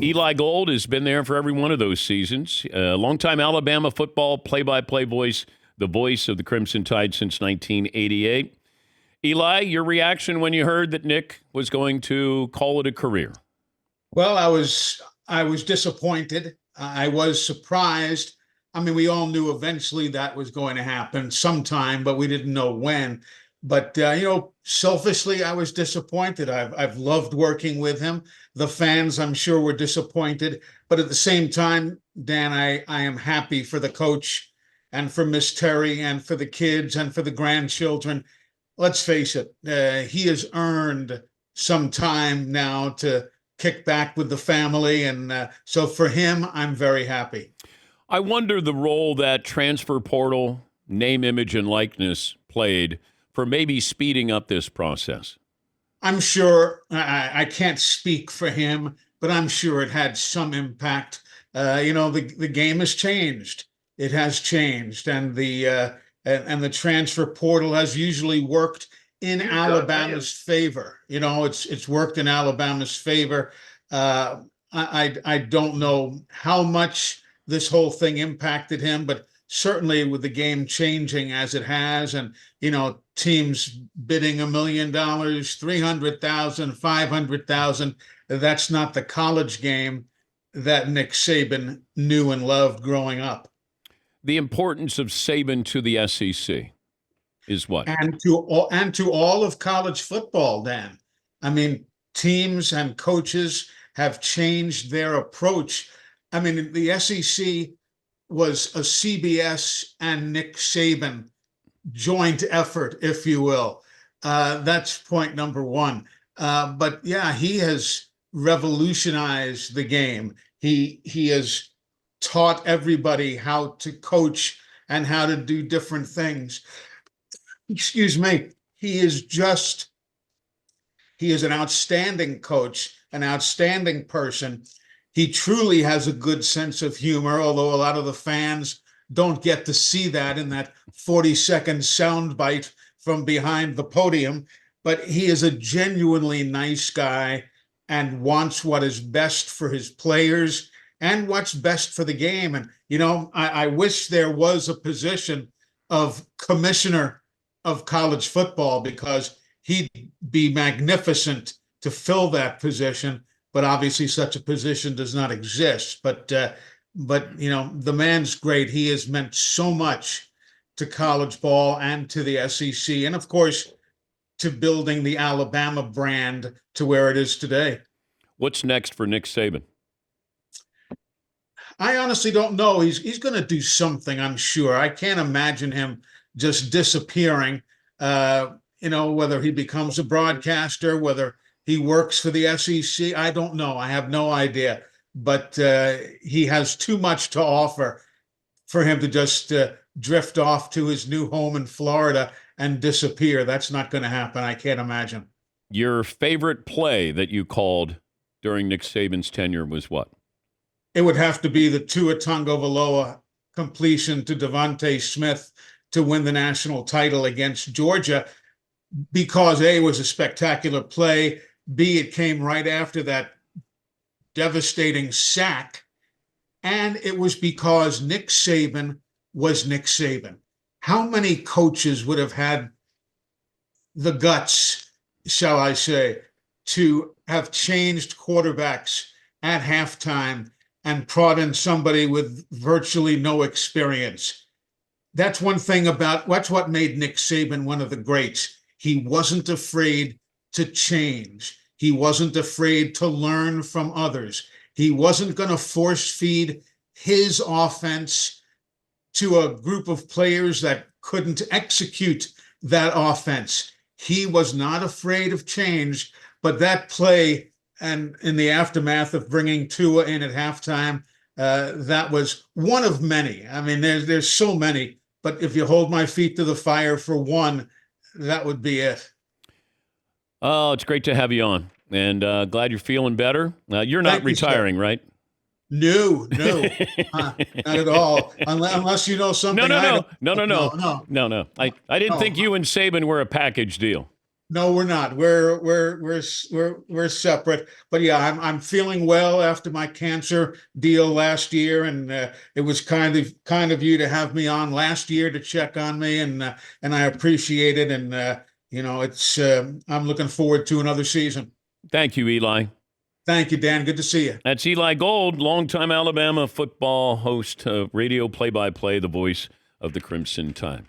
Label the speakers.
Speaker 1: Eli Gold has been there for every one of those seasons. Longtime Alabama football play-by-play voice, the voice of the Crimson Tide since 1988. Eli, your reaction when you heard that Nick was going to call it a career?
Speaker 2: Well, I was disappointed. I was surprised. I mean, we all knew eventually that was going to happen sometime, but we didn't know when. But selfishly, I was disappointed. I've loved working with him. The fans, I'm sure, were disappointed. But at the same time, Dan, I am happy for the coach and for Miss Terry and for the kids and for the grandchildren. Let's face it, he has earned some time now to kick back with the family. And so for him, I'm very happy.
Speaker 1: I wonder the role that transfer portal, name, image, and likeness played for maybe speeding up this process.
Speaker 2: I'm sure I can't speak for him, but I'm sure it had some impact. The game has changed. It has changed, and the transfer portal has usually worked in Alabama's favor. It's worked in Alabama's favor. I don't know how much this whole thing impacted him, but certainly with the game changing as it has, and teams bidding $1 million, 300,000, 500,000. That's not the college game that Nick Saban knew and loved growing up.
Speaker 1: The importance of Saban to the SEC is what?
Speaker 2: And to all of college football, Dan. I mean, teams and coaches have changed their approach. I mean, the SEC was a CBS and Nick Saban joint effort, if you will. That's point number one. But yeah, he has revolutionized the game. He has taught everybody how to coach and how to do different things. Excuse me. He is an outstanding coach, an outstanding person. He truly has a good sense of humor, although a lot of the fans don't get to see that in that 40-second soundbite from behind the podium. But he is a genuinely nice guy and wants what is best for his players and what's best for the game. And, I wish there was a position of commissioner of college football, because he'd be magnificent to fill that position. But obviously such a position does not exist. But the man's great. He has meant so much to college ball and to the SEC, and of course to building the Alabama brand to where it is today.
Speaker 1: What's next for Nick Saban?
Speaker 2: I honestly don't know. He's going to do something, I'm sure. I can't imagine him just disappearing. Whether he becomes a broadcaster, whether he works for the SEC, I don't know. I have no idea. But he has too much to offer for him to just drift off to his new home in Florida and disappear. That's not going to happen. I can't imagine.
Speaker 1: Your favorite play that you called during Nick Saban's tenure was what?
Speaker 2: It would have to be the Tua Tagovailoa completion to Devontae Smith to win the national title against Georgia, because A, it was a spectacular play. B, it came right after that devastating sack. And it was because Nick Saban was Nick Saban. How many coaches would have had the guts, shall I say, to have changed quarterbacks at halftime and brought in somebody with virtually no experience? That's what made Nick Saban one of the greats. He wasn't afraid to change. He wasn't afraid to learn from others. He wasn't going to force feed his offense to a group of players that couldn't execute that offense. He was not afraid of change, but that play, and in the aftermath of bringing Tua in at halftime, that was one of many. I mean, there's so many, but if you hold my feet to the fire for one, that would be it.
Speaker 1: Oh, it's great to have you on, and glad you're feeling better. You're not retiring, right?
Speaker 2: No, not at all. Unless you know something.
Speaker 1: No. I didn't think you and Saban were a package deal.
Speaker 2: No, we're not. We're separate. But yeah, I'm feeling well after my cancer deal last year, and it was kind of you to have me on last year to check on me, and I appreciate it. And it's I'm looking forward to another season.
Speaker 1: Thank you, Eli.
Speaker 2: Thank you, Dan. Good to see you.
Speaker 1: That's Eli Gold, longtime Alabama football host, radio play-by-play, the voice of the Crimson Tide.